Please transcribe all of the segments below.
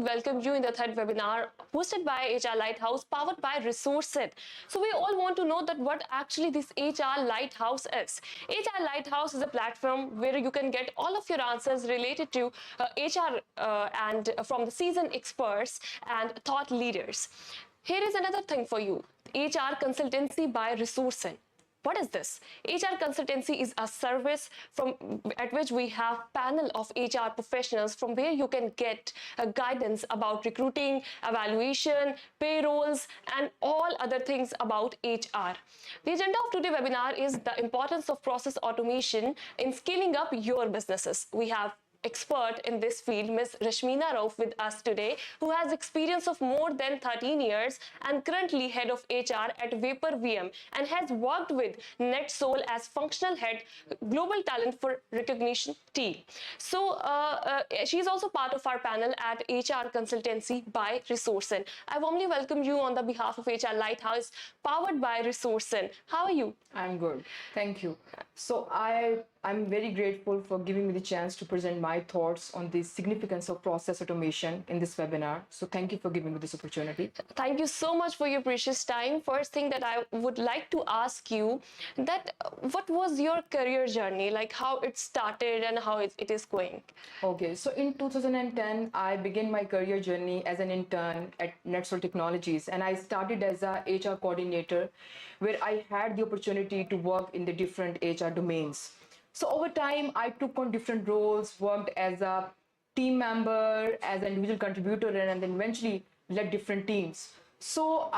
would welcome you in the third webinar hosted by HR Lighthouse, powered by ResourceIt. So we all want to know that what actually this HR Lighthouse is. HR Lighthouse is a platform where you can get all of your answers related to HR and from the seasoned experts and thought leaders. Here is another thing for you: HR consultancy by ResourceIt. What is this? HR consultancy is a service at which we have panel of HR professionals from where you can get guidance about recruiting, evaluation, payrolls, and all other things about HR. The agenda of today's webinar is the importance of process automation in scaling up your businesses. We have expert in this field, Ms Rashmina Rouf, with us today, who has experience of more than 13 years and currently head of HR at VAPORVM and has worked with NETSOL as functional head, global talent for recognition team. So she is also part of our panel at HR consultancy by ResourceIt. I warmly welcome you on the behalf of HR Lighthouse, powered by ResourceIt. How are you? I'm good. Thank you. So I'm very grateful for giving me the chance to present my thoughts on the significance of process automation in this webinar. So thank you for giving me this opportunity. Thank you so much for your precious time. First thing that I would like to ask you, that what was your career journey, like how it started and how it is going? Okay, so in 2010, I began my career journey as an intern at NETSOL Technologies, and I started as a HR coordinator, where I had the opportunity to work in the different HR domains. So over time, I took on different roles, worked as a team member, as an individual contributor, and then eventually led different teams. So,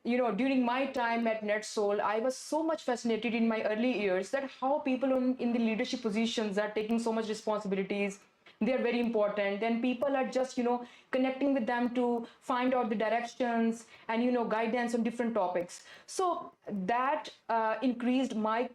during my time at NETSOL, I was so much fascinated in my early years that how people in the leadership positions are taking so much responsibilities. They are very important, and people are just, connecting with them to find out the directions and, guidance on different topics. So that increased my,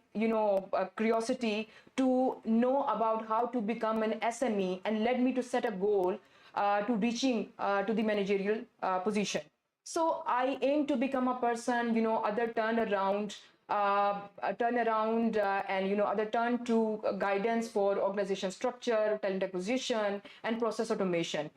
curiosity to know about how to become an SME and led me to set a goal to reaching to the managerial position. So I aim to become a person, other turnaround and other turn to guidance for organization structure, talent acquisition, and process automation.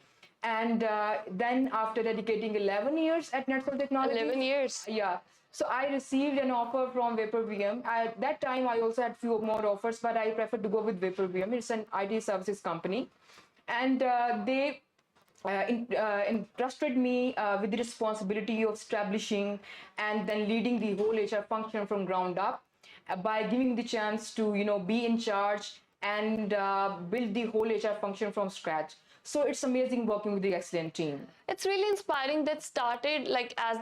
And then after dedicating 11 years at NETSOL Technologies, 11 years. Yeah. So I received an offer from VAPORVM. At that time, I also had few more offers, but I preferred to go with VAPORVM. It's an IT services company, and they entrusted me with the responsibility of establishing and then leading the whole HR function from ground up by giving the chance to be in charge and build the whole HR function from scratch. So it's amazing working with the excellent team. It's really inspiring that started like as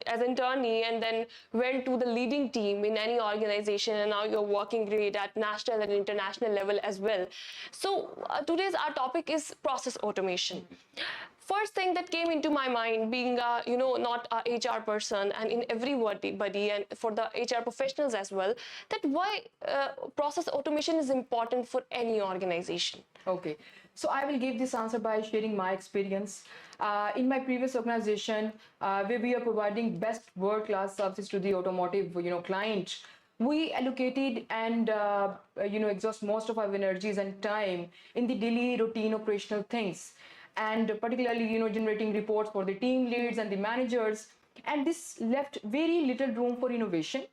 internee and then went to the leading team in any organization, and now you're working great at national and international level as well. So today's our topic is process automation. First thing that came into my mind, being not a HR person, and in everybody and for the HR professionals as well, that why process automation is important for any organization. Okay, so I will give this answer by sharing my experience. In my previous organization, where we are providing best world-class services to the automotive client, we allocated and exhaust most of our energies and time in the daily routine operational things, and particularly generating reports for the team leads and the managers, and this left very little room for innovation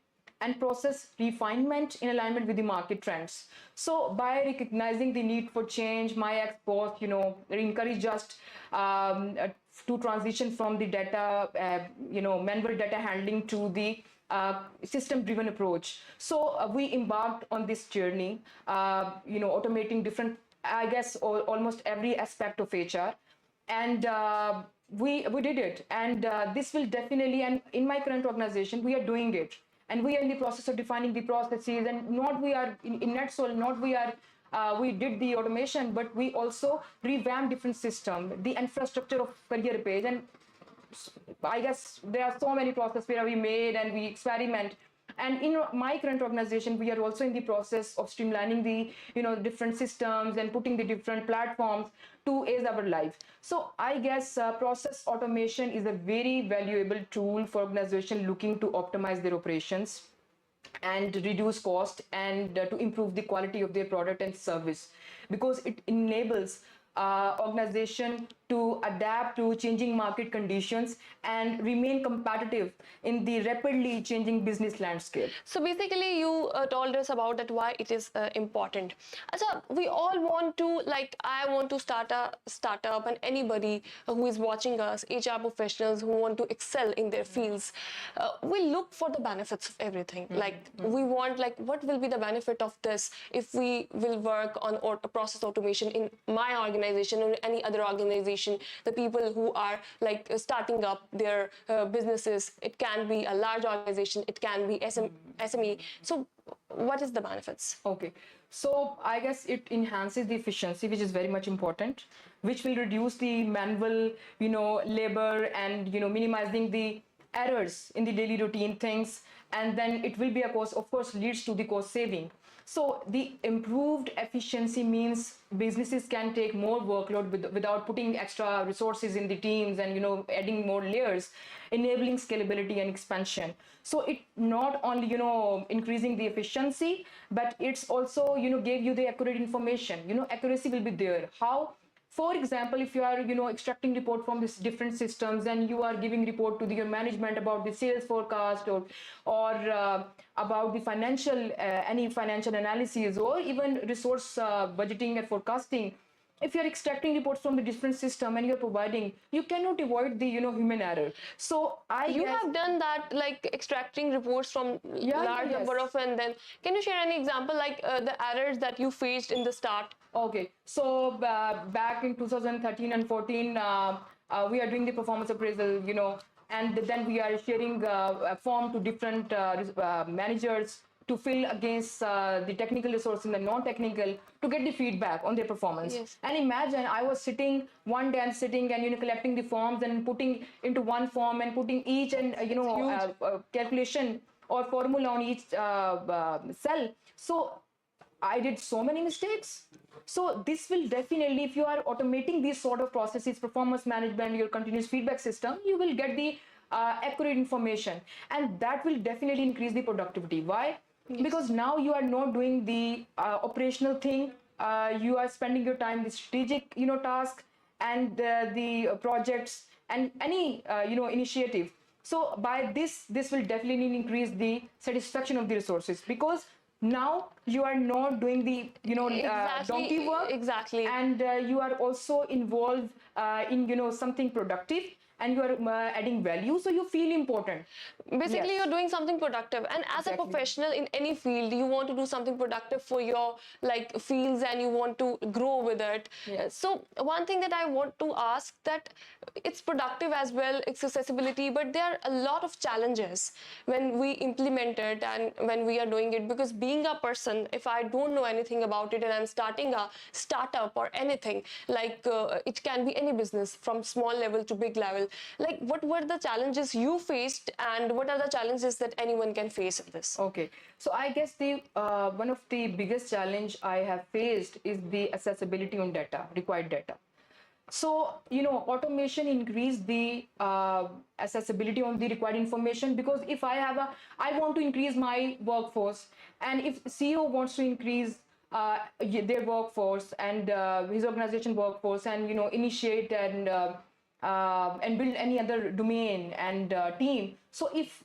and process refinement in alignment with the market trends. So by recognizing the need for change, my ex-boss encouraged us to transition from the data manual data handling to the system-driven approach. So we embarked on this journey, automating different, I guess, almost every aspect of HR, and we did it. And this will definitely, and in my current organization, we are doing it, and we are in the process of defining the processes. And not we are in NETSOL, not we are. We did the automation, but we also revamped different system, the infrastructure of career page, and I guess there are so many processes where we made and we experiment. And in my current organization, we are also in the process of streamlining the different systems and putting the different platforms to aid our life. So I guess process automation is a very valuable tool for organizations looking to optimize their operations and reduce cost and to improve the quality of their product and service, because it enables organization to adapt to changing market conditions and remain competitive in the rapidly changing business landscape. So basically, you told us about that why it is important. Acha, we all want to, like, I want to start a startup, and anybody who is watching us, HR professionals who want to excel in their fields, we look for the benefits of everything. Like, we want, like, what will be the benefit of this if we will work on process automation in my organization or any other organization? The people who are like starting up their businesses, it can be a large organization, it can be SME. So what is the benefits? Okay, so I guess it enhances the efficiency, which is very much important, which will reduce the manual, labor, and minimizing the errors in the daily routine things, and then it will be of course, leads to the cost saving. So the improved efficiency means businesses can take more workload without putting extra resources in the teams and adding more layers, enabling scalability and expansion. So it not only increasing the efficiency, but it's also gave you the accurate information. Accuracy will be there. How? For example, if you are extracting report from these different systems and you are giving report to your management about the sales forecast or about the financial any financial analysis or even resource budgeting and forecasting, if you're extracting reports from the different system and you're providing, you cannot avoid the human error. So You have done that, like extracting reports from large number of, and then can you share any example, like the errors that you faced in the start? Okay, so back in 2013 and 14, we are doing the performance appraisal, and then we are sharing a form to different managers to fill against the technical resources and the non-technical to get the feedback on their performance. Yes. And imagine I was sitting one day, I'm sitting and collecting the forms and putting into one form and putting each and calculation or formula on each cell. So I did so many mistakes. So this will definitely, if you are automating these sort of processes, performance management, your continuous feedback system, you will get the accurate information, and that will definitely increase the productivity. Why? Yes. Because now you are not doing the operational thing. You are spending your time with strategic, task and the projects and any, initiative. So by this will definitely increase the satisfaction of the resources, because now you are not doing the donkey work, exactly, and you are also involved in something productive, and you are adding value, so you feel important. Basically, Yes. you're doing something productive, and as Exactly. a professional in any field, you want to do something productive for your like fields, and you want to grow with it. Yes. So one thing that I want to ask, that it's productive as well, it's accessibility, but there are a lot of challenges when we implement it and when we are doing it, because being a person, if I don't know anything about it and I'm starting a startup or anything, like it can be any business from small level to big level, like what were the challenges you faced and what are the challenges that anyone can face in this? Okay, so I guess the one of the biggest challenge I have faced is the accessibility on data, required data. So automation increase the accessibility on the required information, because if I want to increase my workforce, and if CEO wants to increase their workforce and his organization workforce, and initiate and build any other domain and team. So if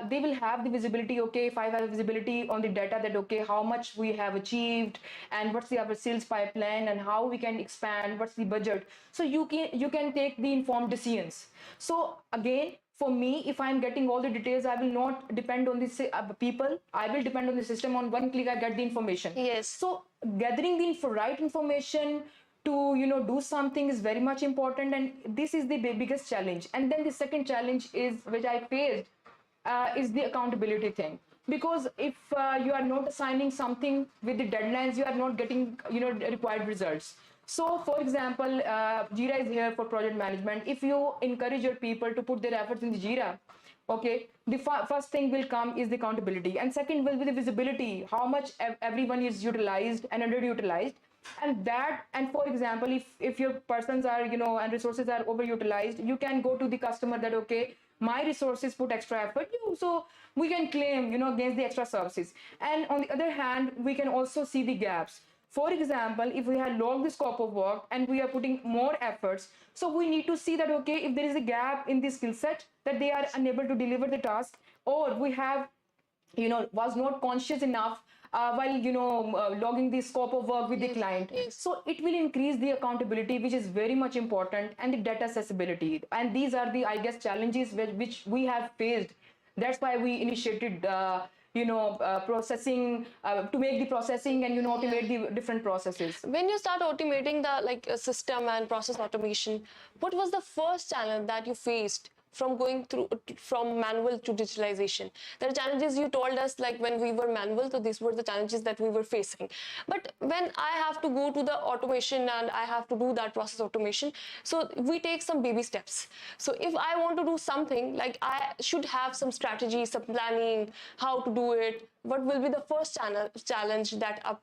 they will have the visibility, okay, if I have visibility on the data that, okay, how much we have achieved and what's the our sales pipeline and how we can expand, what's the budget. So you can take the informed decisions. So again, for me, if I'm getting all the details, I will not depend on the people. I will depend on the system. On one click, I get the information. Yes. So gathering the right information to do something is very much important, and this is the biggest challenge. And then the second challenge is, which I faced, is the accountability thing, because if you are not assigning something with the deadlines, you are not getting required results. So for example, Jira is here for project management. If you encourage your people to put their efforts in the Jira, okay, the first thing will come is the accountability, and second will be the visibility, how much everyone is utilized and underutilized. And for example, if your persons are and resources are overutilized, you can go to the customer that, okay, my resources put extra effort, so we can claim against the extra services. And on the other hand, we can also see the gaps. For example, if we have logged the scope of work and we are putting more efforts, so we need to see that, okay, if there is a gap in the skill set that they are unable to deliver the task, or we have was not conscious enough while logging the scope of work with the client. So it will increase the accountability, which is very much important, and the data accessibility. And these are the, I guess, challenges which we have faced. That's why we initiated processing to make the processing and automate the different processes. When you start automating the system and process automation, what was the first challenge that you faced from going through from manual to digitalization? There are challenges you told us, like when we were manual, so these were the challenges that we were facing. But when I have to go to the automation and I have to do that process automation, so we take some baby steps. So if I want to do something, like I should have some strategy, some planning, how to do it. What will be the first challenge that a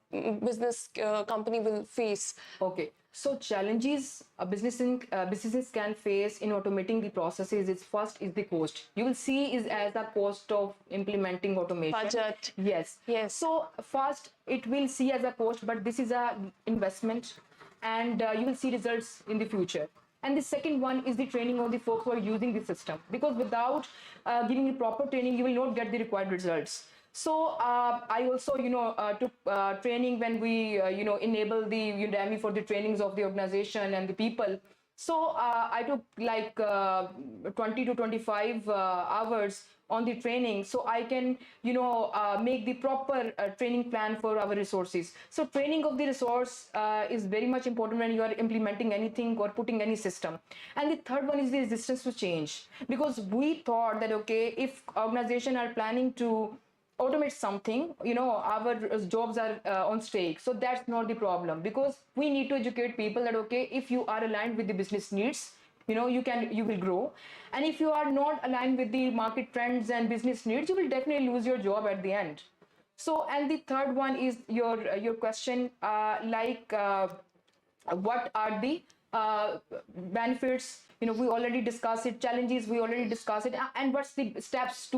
business company will face? Okay, so challenges businesses can face in automating the processes is, first is the cost. You will see is as a cost of implementing automation. Budget. Yes. Yes. So first it will see as a cost, but this is a investment, and you will see results in the future. And the second one is the training of the folks who are using the system, because without giving the proper training, you will not get the required results. So I also, took training when we, enable the Udemy for the trainings of the organization and the people. So I took like 20 to 25 hours on the training, so I can, make the proper training plan for our resources. So training of the resource is very much important when you are implementing anything or putting any system. And the third one is the resistance to change, because we thought that, okay, if organizations are planning to automate something, our jobs are on stake. So that's not the problem, because we need to educate people that, okay, if you are aligned with the business needs, you will grow. And if you are not aligned with the market trends and business needs, you will definitely lose your job at the end. So, and the third one is your question, what are the benefits? We already discussed it. Challenges, we already discussed it. And what's the steps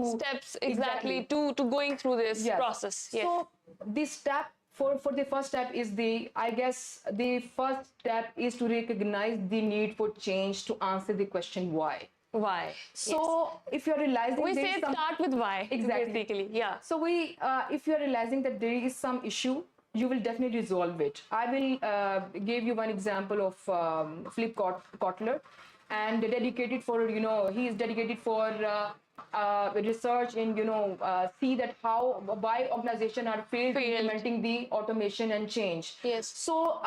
exactly to going through this process? Yes. So this step for the first step is I guess the first step is to recognize the need for change, to answer the question why. Why? So if you're realizing we say start with why. Exactly. Basically, yeah. So if you're realizing that there is some issue, you will definitely resolve it. I will give you one example of Philip Kotler, and dedicated for, he is dedicated for research in, see that why organizations are failed implementing the automation and change. Yes. So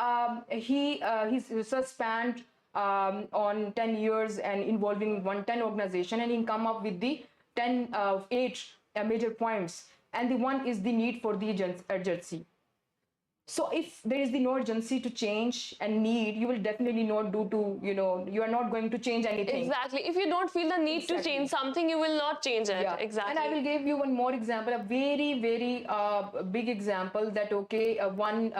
his research spanned on 10 years and involving 10 organization, and he come up with the 8 major points. And the one is the need for the urgency. So if there is no urgency to change and need, you will definitely not you are not going to change anything. Exactly. If you don't feel the need to change something, you will not change it. Yeah. Exactly. And I will give you one more example, a very, very big example that, okay, one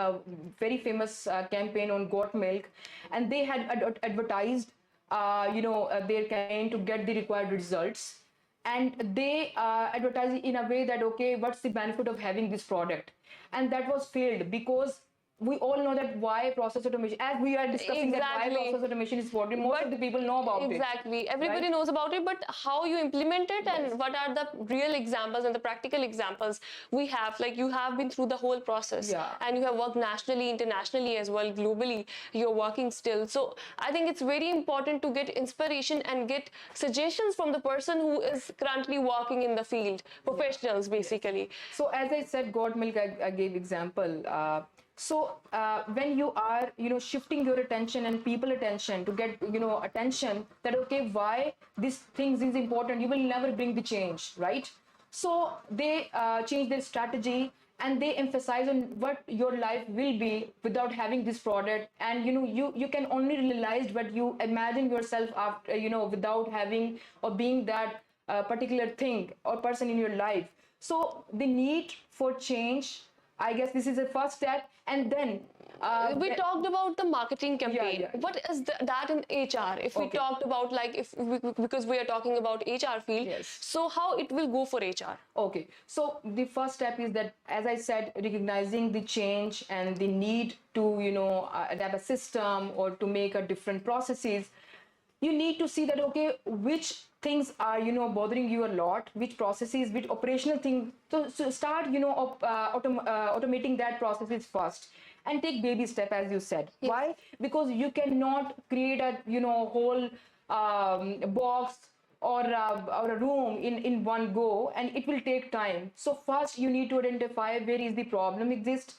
very famous campaign on goat milk, and they had advertised, their campaign to get the required results. And they advertise it in a way that, okay, what's the benefit of having this product? And that was failed, because we all know that why process automation, as we are discussing that why process automation is important, most of the people know about it. Exactly. Everybody knows about it, but how you implement it and what are the real examples and the practical examples we have, like you have been through the whole process, and you have worked nationally, internationally as well, globally, you're working still. So I think it's very important to get inspiration and get suggestions from the person who is currently working in the field, professionals basically. So as I said, goat milk, I gave example. So when you are, shifting your attention and people attention to get, attention that, okay, why these things is important, you will never bring the change, right? So they change their strategy, and they emphasize on what your life will be without having this product. And, you can only realize what you imagine yourself after, without having or being that particular thing or person in your life. So the need for change I guess this is the first step, and then we talked about the marketing campaign. yeah. What is that in HR? If we Okay. talked about, like, because we are talking about HR field, Yes. so how it will go for HR? Okay, so the first step is that, as I said, recognizing the change and the need to, adapt a system or to make a different processes. You need to see that, okay, which things are, bothering you a lot, which processes, which operational thing. So start, automating that processes first, and take baby step, as you said. Yes. Why? Because you cannot create a, whole box or a room in one go, and it will take time. So first you need to identify where is the problem exists.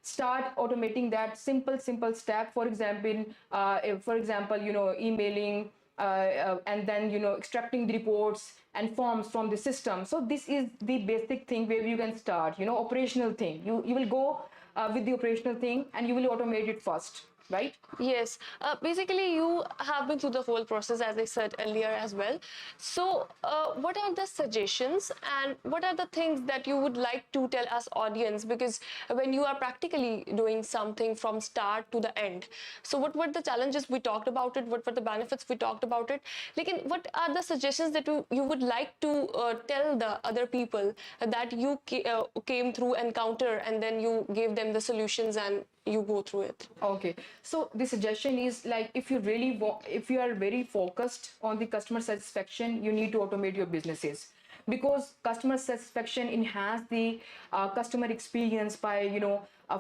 Start automating that simple step. For example, emailing, and then, extracting the reports and forms from the system. So this is the basic thing where you can start, operational thing. You will go with the operational thing, and you will automate it first, right? Yes, basically you have been through the whole process, as I said earlier as well. So what are the suggestions and what are the things that you would like to tell us audience? Because when you are practically doing something from start to the end, so what were the challenges we talked about it? What were the benefits we talked about it? Like, what are the suggestions that you would like to tell the other people that you came through, encounter, and then you gave them the solutions and you go through it? Okay, so the suggestion is, like, if you really if you are very focused on the customer satisfaction, you need to automate your businesses, because customer satisfaction enhance the customer experience by,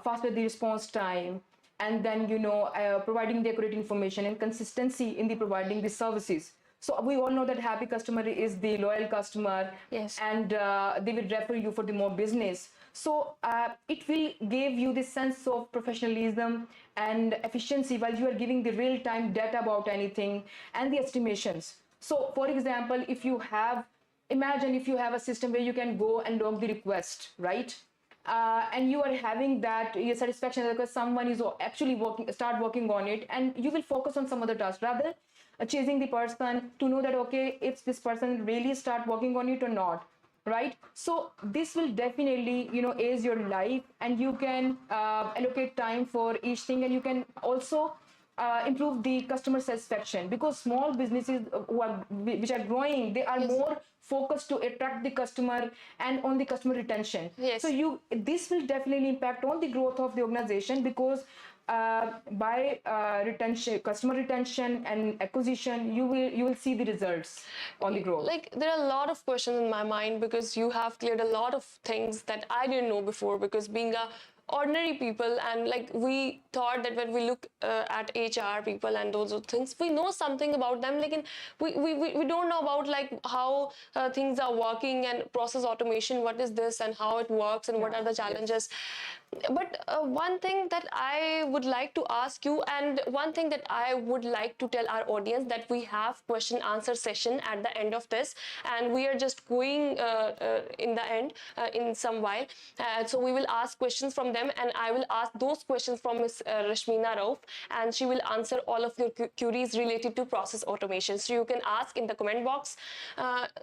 faster the response time, and then, providing the accurate information and consistency in the providing the services. So we all know that happy customer is the loyal customer. Yes. And they will refer you for the more business. So it will give you this sense of professionalism and efficiency while you are giving the real-time data about anything and the estimations. So for example, imagine if you have a system where you can go and log the request, right? And you are having that your satisfaction because someone is actually start working on it, and you will focus on some other task rather chasing the person to know that, okay, if this person really start working on it or not, right? So this will definitely, ease your life, and you can allocate time for each thing, and you can also improve the customer satisfaction, because small businesses which are growing, they are more focused to attract the customer and on the customer retention. Yes. So this will definitely impact on the growth of the organization, because by retention, customer retention and acquisition, you will see the results on the growth. Like, there are a lot of questions in my mind, because you have cleared a lot of things that I didn't know before, because being a ordinary people, and like, we thought that when we look at HR people and those things, we know something about them, like, we don't know about, like, how things are working and process automation, what is this and how it works and what are the challenges. But one thing that I would like to ask you, and one thing that I would like to tell our audience, that we have question answer session at the end of this, and we are just going in the end in some while. So we will ask questions from them, and I will ask those questions from Ms Rashmina Rouf, and she will answer all of your queries related to process automation. So you can ask in the comment box.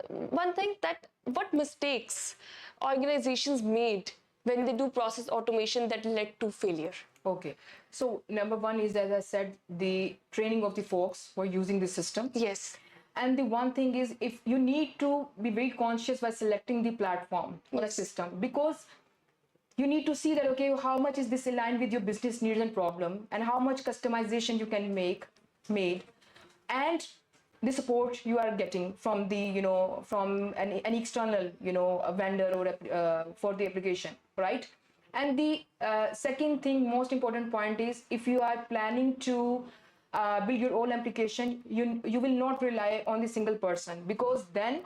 One thing, that what mistakes organizations made when they do process automation that led to failure? Okay, so number one is, as I said, the training of the folks who are using the system. Yes. And the one thing is, if you need to be very conscious by selecting the platform or a system, because you need to see that, okay, how much is this aligned with your business needs and problem, and how much customization you can made, and the support you are getting from the, from an external, a vendor or for the application, right? And the second thing, most important point is, if you are planning to build your own application, you will not rely on the single person, because then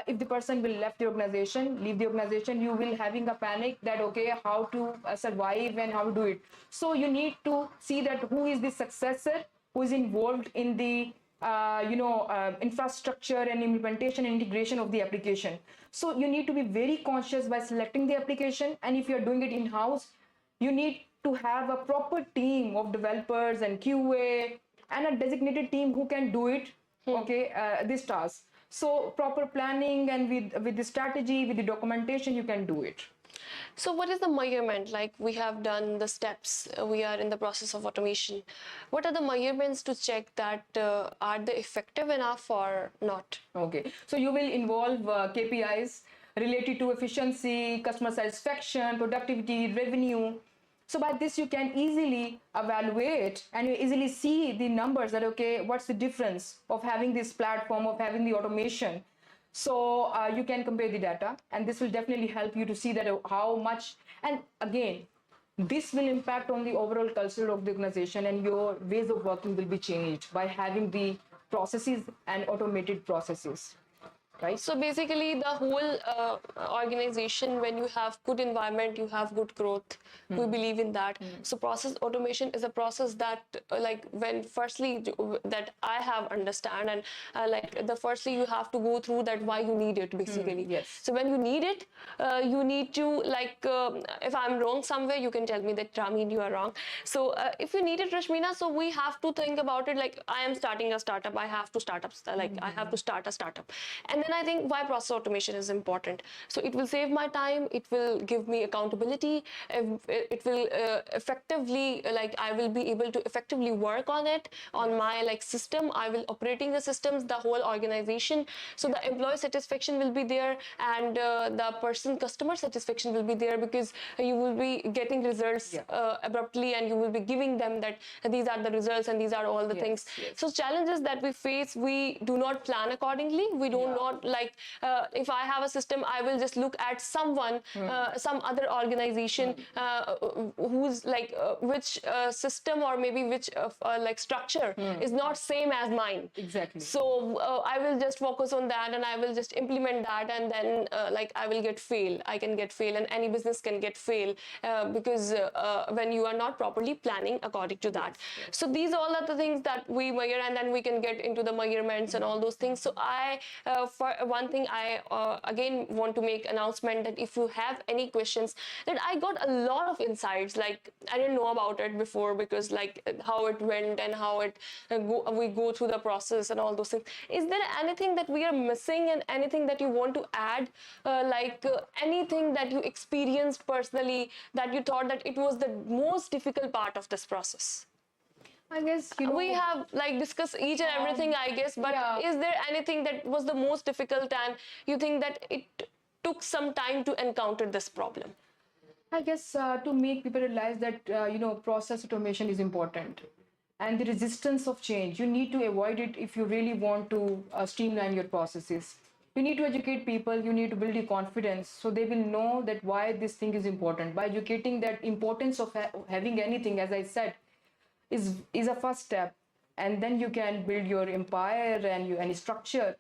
if the person will leave the organization, you will having a panic that, okay, how to survive and how to do it. So you need to see that who is the successor, who is involved in the infrastructure and implementation and integration of the application. So you need to be very conscious by selecting the application, and if you're doing it in-house, you need to have a proper team of developers and QA and a designated team who can do it, this task. So proper planning, and with the strategy, with the documentation, you can do it. So what is the measurement? Like we have done the steps, we are in the process of automation. What are the measurements to check that are they effective enough or not? Okay, so you will involve KPIs related to efficiency, customer satisfaction, productivity, revenue. So by this you can easily evaluate and you easily see the numbers that okay, what's the difference of having this platform, of having the automation. So you can compare the data, and this will definitely help you to see that how much. And again, this will impact on the overall culture of the organization, and your ways of working will be changed by having the processes and automated processes, right? So basically, the whole organization, when you have good environment, you have good growth. We believe in that. So process automation is a process that, like, when firstly that I have understand, and like the firstly you have to go through that why you need it basically. Yes. So when you need it, you need to like if I'm wrong somewhere, you can tell me that Ramin, you are wrong. So if you need it, Rashmina, so we have to think about it like I am starting a startup. I have to start up like I have to start a startup, and then I think why process automation is important. So it will save my time. It will give me accountability. It will effectively like I will be able to effectively work on it on my like system. I will operating the systems, the whole organization. So the employee satisfaction will be there, and the person customer satisfaction will be there because you will be getting results abruptly, and you will be giving them that these are the results and these are all the things. So challenges that we face, we do not plan accordingly. We do not like if I have a system, I will just look at someone, some other organization who's like which system or maybe which like structure is not same as mine. Exactly. So I will just focus on that, and I will just implement that, and then like I will get fail. I can get fail, and any business can get fail because when you are not properly planning according to that. So these all are the things that we measure, and then we can get into the measurements and all those things. So I for one thing, I again want to make announcement that if you have any questions, that I got a lot of insights. Like I didn't know about it before because like how it went and how it we go through the process and all those things. Is there anything that we are missing and anything that you want to add? Anything that you experienced personally that you thought that it was the most difficult part of this process? I guess you know We have like discussed each and everything, I guess, but is there anything that was the most difficult and you think that it took some time to encounter this problem? I guess to make people realize that you know process automation is important, and the resistance of change you need to avoid it if you really want to streamline your processes. You need to educate people. You need to build the confidence so they will know that why this thing is important. By educating that importance of having anything, as I said, is a first step, and then you can build your empire and any structure.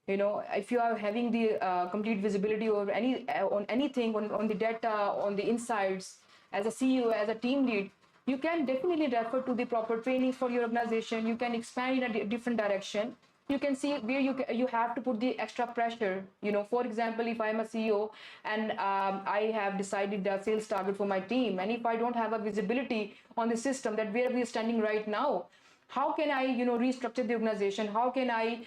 You know, if you are having the complete visibility or any on anything on the data, on the insights, as a CEO, as a team lead, you can definitely refer to the proper training for your organization. You can expand in a different direction. You can see where you have to put the extra pressure. You know, for example, if I'm a CEO and I have decided the sales target for my team, and if I don't have a visibility on the system that where we are standing right now, how can I restructure the organization? How can I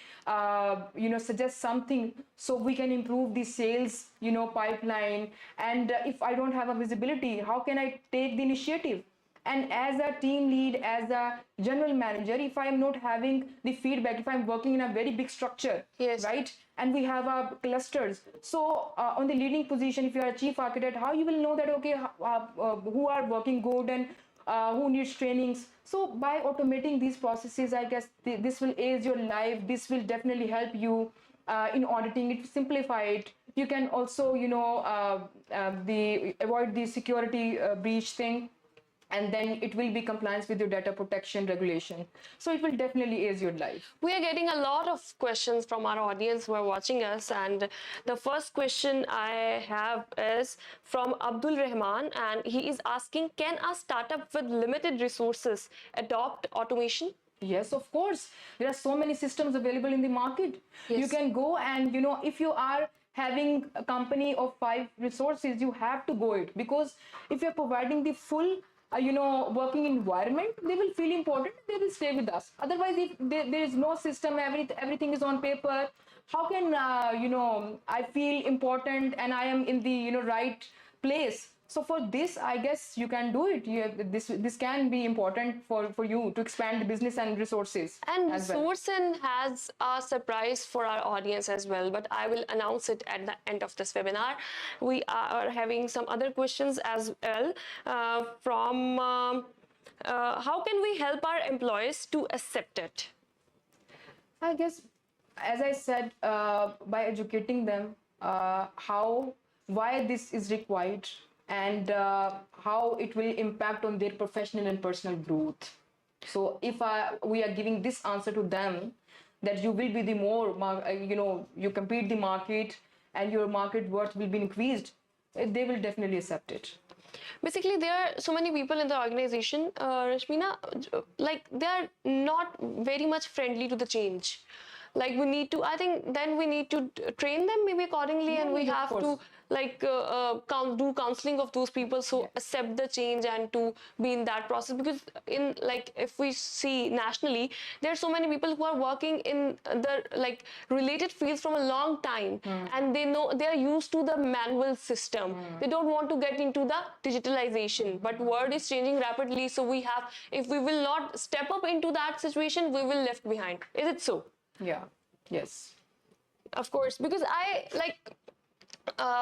suggest something so we can improve the sales pipeline? And if I don't have a visibility, how can I take the initiative? And as a team lead, as a general manager, if I'm not having the feedback, if I'm working in a very big structure, right, and we have our clusters, so on the leading position, if you are a chief architect, how you will know that okay, who are working good and who needs trainings? So by automating these processes, I guess this will ease your life. This will definitely help you in auditing it, simplify it. You can also avoid the security breach thing, and then it will be compliance with your data protection regulation. So it will definitely ease your life. We are getting a lot of questions from our audience who are watching us, and the first question I have is from Abdul Rahman, and he is asking, can a startup with limited resources adopt automation? Yes, of course. There are so many systems available in the market. You can go and, if you are having a company of 5 resources, you have to go it, because if you're providing the full working environment, they will feel important, they will stay with us. Otherwise, if there is no system, everything is on paper, how can I feel important and I am in the right place. So for this, I guess you can do it. This can be important for you to expand the business and resources And as well. Resourcin has a surprise for our audience as well, but I will announce it at the end of this webinar. We are having some other questions as well from how can we help our employees to accept it? I guess, as I said, by educating them why this is required, and how it will impact on their professional and personal growth. So if we are giving this answer to them, that you will be the more, you compete the market and your market worth will be increased, they will definitely accept it. Basically, there are so many people in the organization, Rashmina, like they are not very much friendly to the change. Like we need to, I think then we need to train them maybe accordingly, and we Yeah, of have to course. like do counseling of those people, so accept the change and to be in that process. Because in like if we see nationally, there are so many people who are working in the like related fields from a long time, and they know they are used to the manual system. They don't want to get into the digitalization, but world is changing rapidly, so we have, if we will not step up into that situation, we will left behind. Is it so? Yeah. Yes. Of course, because I like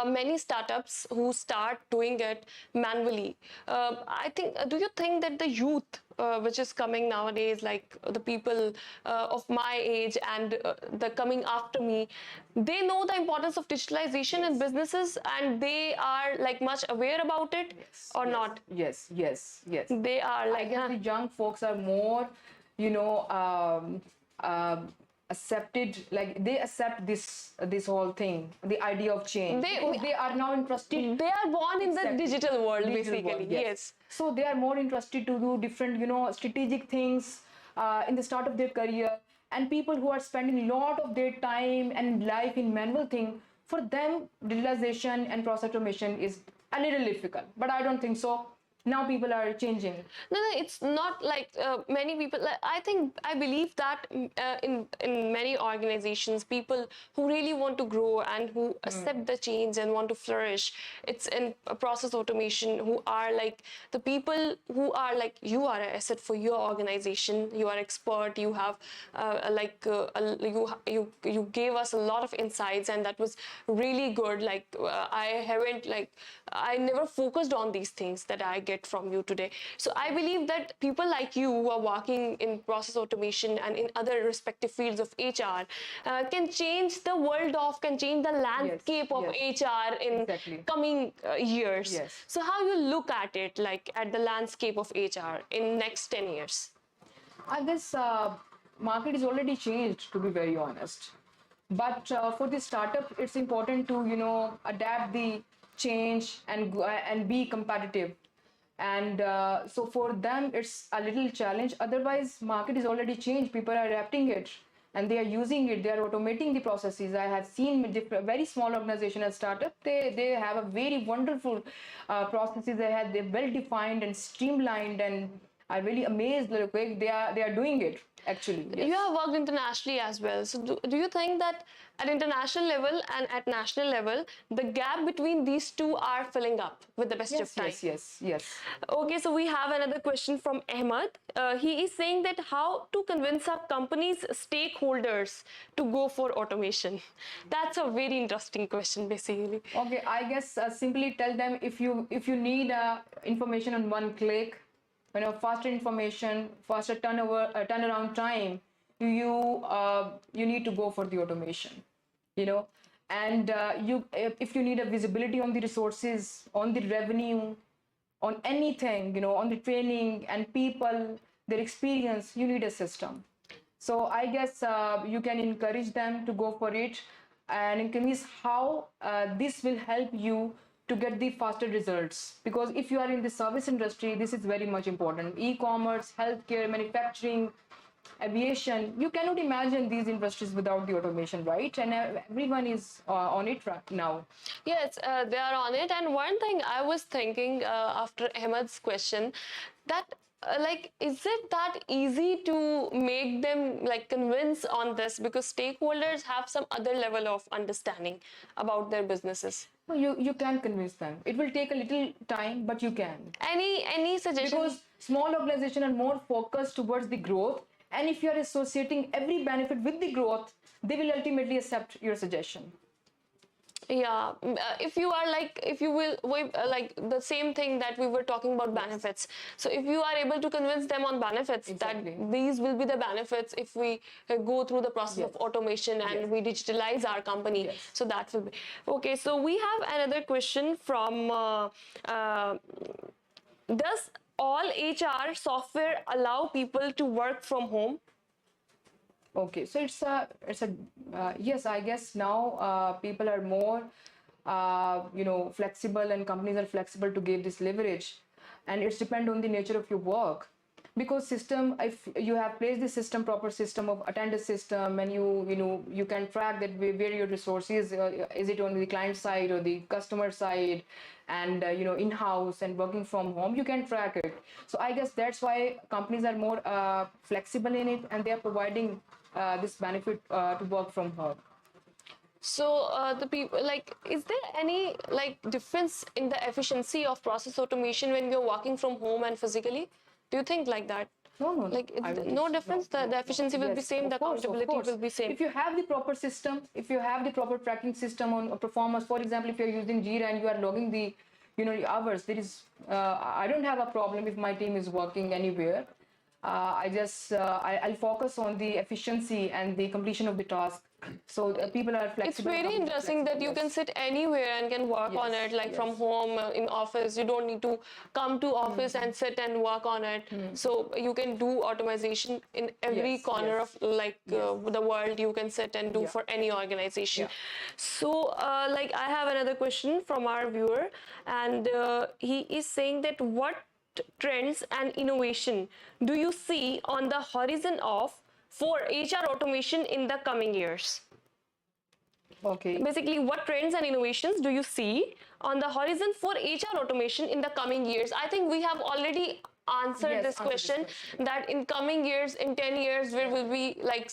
many startups who start doing it manually. I think, do you think that the youth, which is coming nowadays, like the people of my age and the coming after me, they know the importance of digitalization in businesses, and they are like much aware about it, or yes, not? Yes. They are I like, guess the young folks are more, you know, accepted. Like they accept this whole thing, the idea of change, because they are now interested. they are born in the Exactly. digital world, Digital world, basically. Yes. So they are more interested to do different, strategic things in the start of their career. And people who are spending a lot of their time and life in manual thing, for them, digitalization and process automation is a little difficult. But I don't think so. Now people are changing. No, it's not like many people. Like, I think I believe that in many organizations, people who really want to grow and who accept the change and want to flourish, it's in process automation. Who are like the people who are like, you are an asset for your organization. You are expert. You have you gave us a lot of insights, and that was really good. Like I never focused on these things that I get from you today. So I believe that people like you who are working in process automation and in other respective fields of HR can change the world can change the landscape of HR in coming years. Yes. So how you look at it, like at the landscape of HR in next 10 years? I guess market is already changed, to be very honest. But for the startup, it's important to adapt the change and be competitive. And so for them, it's a little challenge. Otherwise, market is already changed. People are adapting it, and they are using it. They are automating the processes. I have seen very small organization as startup. They have a very wonderful processes. They're well defined and streamlined, and I'm really amazed. Like they are doing it actually. Yes. You have worked internationally as well. So do you think that at international level and at national level, the gap between these two are filling up with the best of time? Yes. Okay, so we have another question from Ahmed. He is saying that how to convince our company's stakeholders to go for automation. That's a very interesting question, basically. Okay, I guess simply tell them if you need information on one click, faster information, faster turnaround time, you need to go for the automation, and if you need a visibility on the resources, on the revenue, on anything, on the training and people, their experience, you need a system. So I guess you can encourage them to go for it, and convince how this will help you to get the faster results. Because if you are in the service industry, this is very much important. E-commerce, healthcare, manufacturing, aviation, you cannot imagine these industries without the automation, right? And everyone is on it right now. Yes, they are on it. And one thing I was thinking after Ahmed's question, that like, is it that easy to make them like convince on this, because stakeholders have some other level of understanding about their businesses? No, you can convince them. It will take a little time, but you can. Any suggestion? Because small organizations are more focused towards the growth, and if you are associating every benefit with the growth, they will ultimately accept your suggestion. Yeah, if you are like, if you will like the same thing that we were talking about, benefits. So if you are able to convince them on benefits, Exactly. that these will be the benefits if we go through the process of Yes. automation and Yes. we digitalize our company. Yes. So that will be okay. So we have another question from does all HR software allow people to work from home? Okay, so it's a yes, I guess now people are more flexible, and companies are flexible to give this leverage, and it's depend on the nature of your work. Because system, if you have placed the system, proper system of attendance system, and you can track that where your resource is it on the client side or the customer side, and in-house and working from home, you can track it. So I guess that's why companies are more flexible in it, and they are providing this benefit to work from home. So the people, like, is there any like difference in the efficiency of process automation when you're working from home and physically? Do you think like that? No. Like, I would no just, difference. The efficiency will be Yes, same. The of course, of accountability course. will be same. If you have the proper system, if you have the proper tracking system on performance, for example, if you're using Jira and you are logging the hours, there is, I don't have a problem if my team is working anywhere. I'll focus on the efficiency and the completion of the task. So people are flexible. It's very interesting that you can sit anywhere and can work on Yes, it, like from yes. home, in office. You don't need to come to office and sit and work on it. So you can do automation in every Yes, corner yes. of like the world. You can sit and do Yeah. for any organization. Yeah. So like, I have another question from our viewer, and he is saying that what trends and innovation do you see on the horizon of for HR automation in the coming years? Okay. Basically, what trends and innovations do you see on the horizon for HR automation in the coming years? I think we have already answered Yes, this answer this question, question. that in coming years, in 10 years, we will be like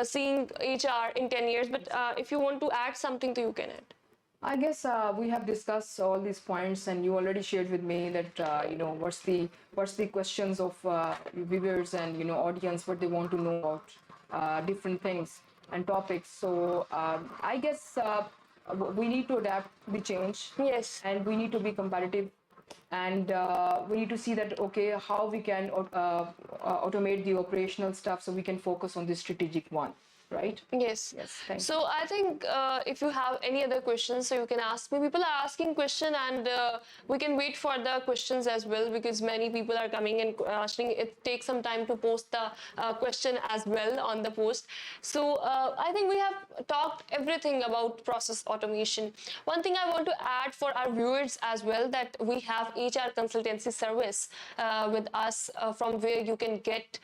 seeing HR in 10 years. But if you want to add something, to you can add. I guess we have discussed all these points, and you already shared with me that what's the questions of viewers and audience, what they want to know about different things and topics. So I guess we need to adapt the change, Yes. and we need to be competitive, and we need to see that, okay, how we can automate the operational stuff so we can focus on the strategic one. Right? Yes. Yes, thank So I think if you have any other questions, so you can ask me. People are asking question, and we can wait for the questions as well, because many people are coming and asking. It takes some time to post the question as well on the post. So I think we have talked everything about process automation. One thing I want to add for our viewers as well, that we have HR consultancy service with us, from where you can get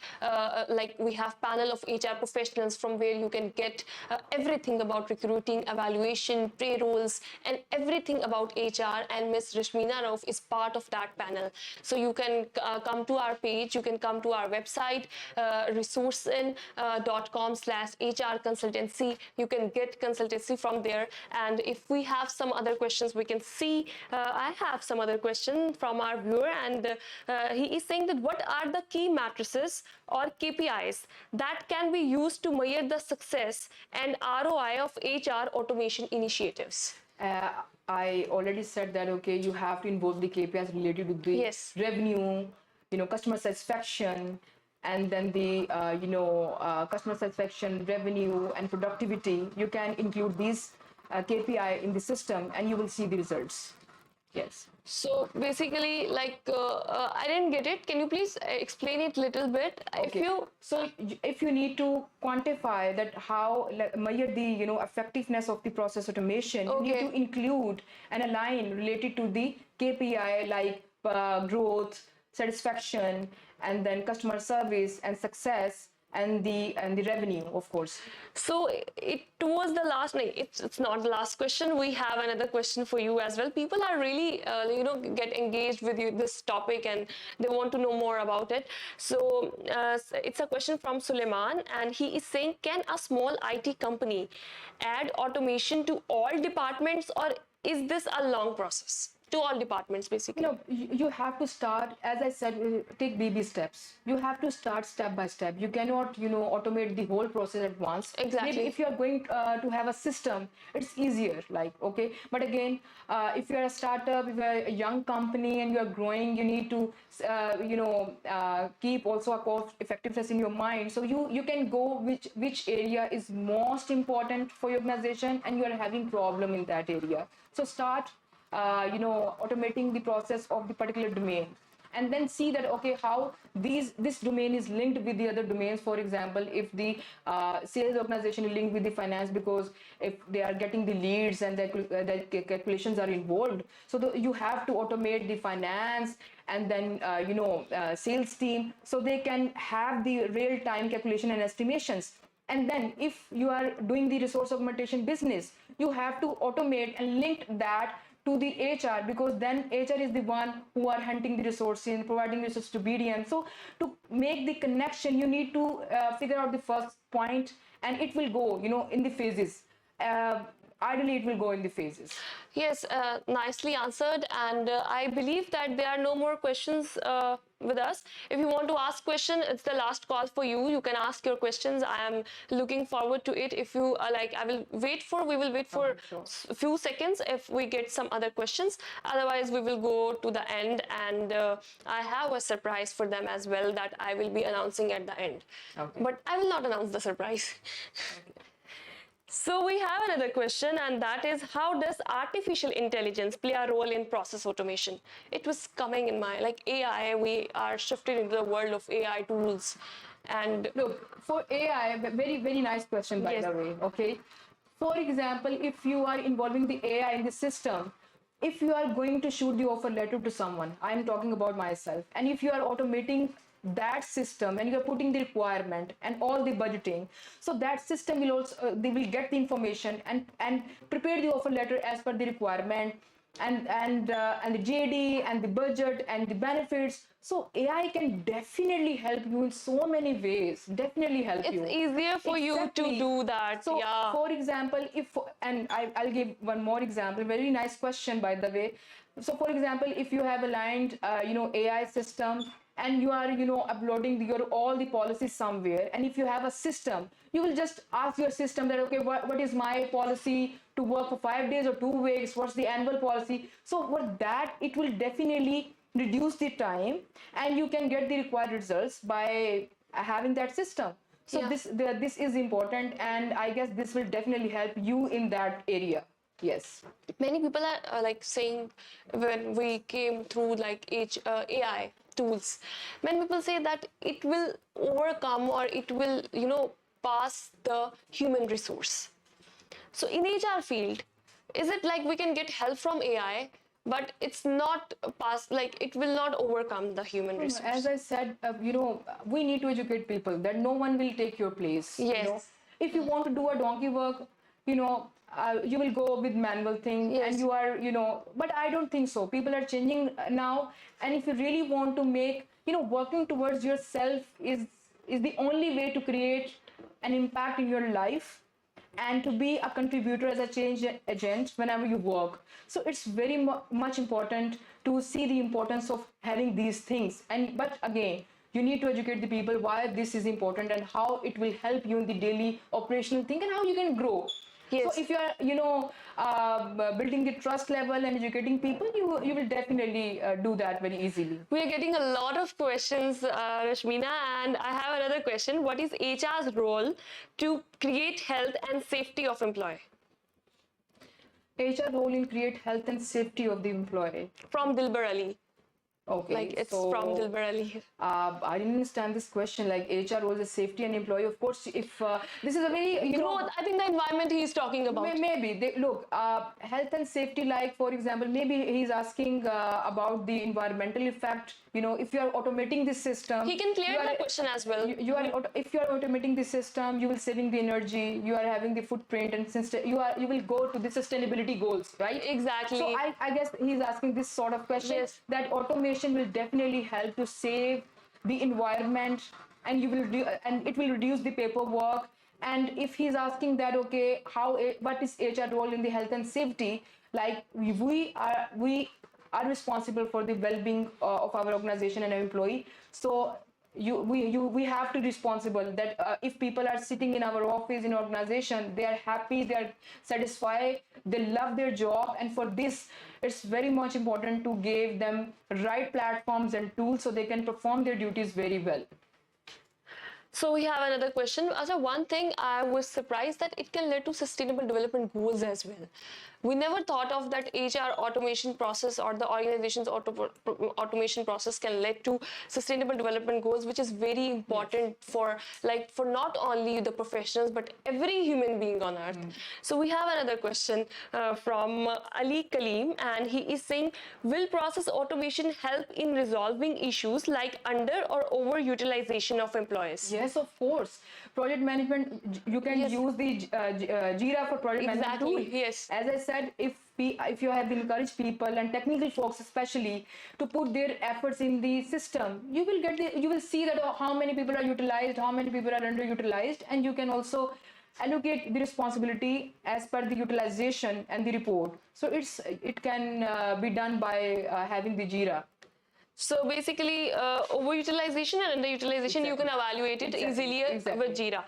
like, we have panel of HR professionals from where you can get everything about recruiting, evaluation, payrolls, and everything about HR. And Ms Rashmina Rouf is part of that panel. So you can come to our page, you can come to our website, resourcein.com/HR consultancy. You can get consultancy from there. And if we have some other questions, we can see. I have some other question from our viewer, and he is saying that what are the key matrices or KPIs that can be used to measure the success and ROI of HR automation initiatives? I already said that, okay, you have to involve the KPIs related to the Yes. revenue, customer satisfaction, and then the customer satisfaction, revenue, and productivity. You can include these KPI in the system, and you will see the results. Yes. So basically, like, I didn't get it. Can you please explain it a little bit? Okay. So if you need to quantify that, how measure the effectiveness of the process automation, you need Okay. to include and align related to the KPI, like growth, satisfaction, and then customer service and success, and the revenue, of course. So it towards the last, like, it's not the last question. We have another question for you as well. People are really, get engaged with you this topic and they want to know more about it. So it's a question from Suleiman, and he is saying, can a small IT company add automation to all departments, or is this a long process? To all departments, basically. You have to start, as I said, take baby steps. You have to start step by step. You cannot, automate the whole process at once. Exactly. Maybe if you are going to have a system, it's easier, like, okay. But again, if you are a startup, if you are a young company and you are growing, you need to, keep also a cost effectiveness in your mind. So you can go which area is most important for your organization and you are having problem in that area. So start automating the process of the particular domain, and then see that, okay, how this domain is linked with the other domains. For example, if the sales organization is linked with the finance, because if they are getting the leads and the calculations are involved, so you have to automate the finance and then sales team, so they can have the real-time calculation and estimations. And then if you are doing the resource augmentation business, you have to automate and link that to the HR, because then HR is the one who are hunting the resources, providing resources to BDM. So to make the connection, you need to figure out the first point, and it will go, in the phases. Ideally, it will go in the phases. Yes, nicely answered. And I believe that there are no more questions with us. If you want to ask question, it's the last call for you. You can ask your questions. I am looking forward to it. If you like, we will wait for a few seconds if we get some other questions. Otherwise, we will go to the end, and I have a surprise for them as well that I will be announcing at the end. Okay. But I will not announce the surprise. Okay. So we have another question, and that is, how does artificial intelligence play a role in process automation? It was coming in my, like, AI, we are shifted into the world of AI tools. And look, for AI, very, very nice question, by the way, okay? For example, if you are involving the AI in the system, if you are going to shoot the offer letter to someone, I'm talking about myself, and if you are automating that system and you're putting the requirement and all the budgeting, so that system will also they will get the information and prepare the offer letter as per the requirement, and the JD and the budget and the benefits. So AI can definitely help you in so many ways. Definitely help you. It's easier for you to do that. So, for example, I'll give one more example. Very nice question, by the way. So, for example, if you have aligned, AI system, and you are, uploading your all the policies somewhere, and if you have a system, you will just ask your system that, okay, what is my policy to work for 5 days or 2 weeks? What's the annual policy? So for that, it will definitely reduce the time, and you can get the required results by having that system. So this is important, and I guess this will definitely help you in that area. Yes. Many people are like saying, when we came through like AI tools, many people say that it will overcome, or it will, pass the human resource. So in HR field, is it like we can get help from AI, but it's not past, like it will not overcome the human resource? As I said, we need to educate people that no one will take your place. Yes. If you want to do a donkey work, you will go with manual thing. Yes. And you are, but I don't think so. People are changing now, and if you really want to make, working towards yourself is the only way to create an impact in your life, and to be a contributor as a change agent whenever you work. So it's very much important to see the importance of having these things. But again, you need to educate the people why this is important and how it will help you in the daily operational thing and how you can grow. Yes. So if you are, building the trust level and educating people, you will definitely do that very easily. We are getting a lot of questions, Rashmina, and I have another question. What is HR's role to create health and safety of employee? HR role in create health and safety of the employee. From Dilbar Ali. Okay, Like it's so from Dilbar Ali. I didn't understand this question. Like HR roles as safety and employee. Of course, if this is a very Growth, I think the environment he's talking about. maybe they look health and safety. Like for example, maybe he's asking about the environmental effect. If you are automating this system, He can clear you are, the question as well. you are if you are automating the system, you will saving the energy. You are having the footprint, and since you will go to the sustainability goals, right? Exactly. So I guess he's asking this sort of question. Yes. That automation will definitely help to save the environment, and and it will reduce the paperwork. And if he's asking that, okay, what is HR role in the health and safety? Like we are responsible for the well-being of our organization and our employee. So we have to responsible that if people are sitting in our office in organization, they are happy, they are satisfied, they love their job, and for this it's very much important to give them right platforms and tools so they can perform their duties very well. So we have another question. Also, one thing I was surprised that it can lead to sustainable development goals as well. We never thought of that HR automation process or the organization's automation process can lead to sustainable development goals, which is very important for not only the professionals but every human being on earth. So we have another question from Ali Kaleem, and he is saying, will process automation help in resolving issues like under or overutilization of employees? Yes, of course. Project management, you can Yes. use the Jira for project management tool. Exactly, yes. As I said, if you have encouraged people and technical folks especially to put their efforts in the system, you will see that how many people are utilized, how many people are underutilized, and you can also allocate the responsibility as per the utilization and the report. So it can be done by having the Jira. So basically, overutilization and underutilization, you can evaluate it easily Exactly. with Jira.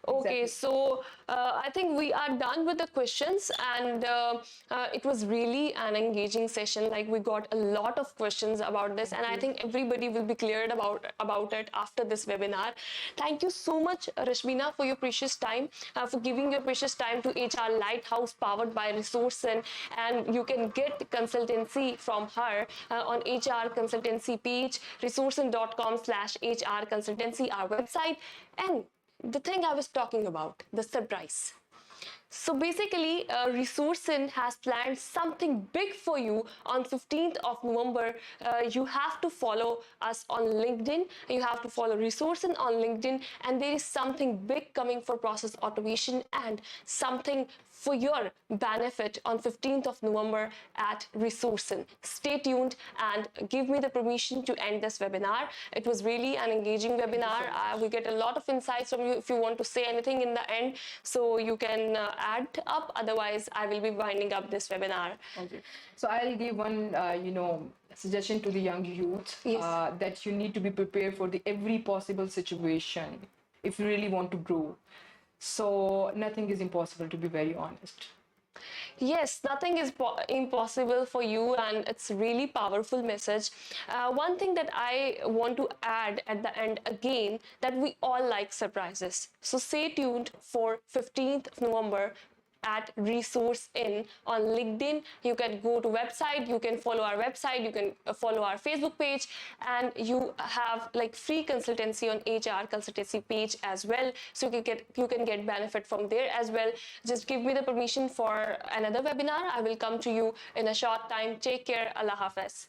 Okay, Exactly. so I think we are done with the questions, and it was really an engaging session. Like, we got a lot of questions about this, and I think everybody will be cleared about it after this webinar. Thank you so much, Rashmina, for your precious time, for giving your precious time to HR Lighthouse, powered by Resourcen, and you can get consultancy from her on HR consultancy page, resourcen.com/HR consultancy, our website. And the thing I was talking about, the surprise. So basically, Resourcen has planned something big for you on 15th of November. You have to follow us on LinkedIn. You have to follow Resourcen on LinkedIn, and there is something big coming for process automation and something for your benefit on 15th of November at Resourcen. Stay tuned and give me the permission to end this webinar. It was really an engaging webinar. We get a lot of insights from you. If you want to say anything in the end, so you can add up. Otherwise, I will be winding up this webinar. Okay. So I'll give one, suggestion to the young youth. Yes. That you need to be prepared for every possible situation if you really want to grow. So nothing is impossible, to be very honest. Yes, nothing is impossible for you, and it's really powerful message. One thing that I want to add at the end again, that we all like surprises. So stay tuned for 15th of November at Resourcen on LinkedIn. You can go to website, you can follow our website, you can follow our Facebook page, and you have like free consultancy on HR consultancy page as well. So you can get benefit from there as well. Just give me the permission for another webinar. I will come to you in a short time. Take care. Allah Hafiz.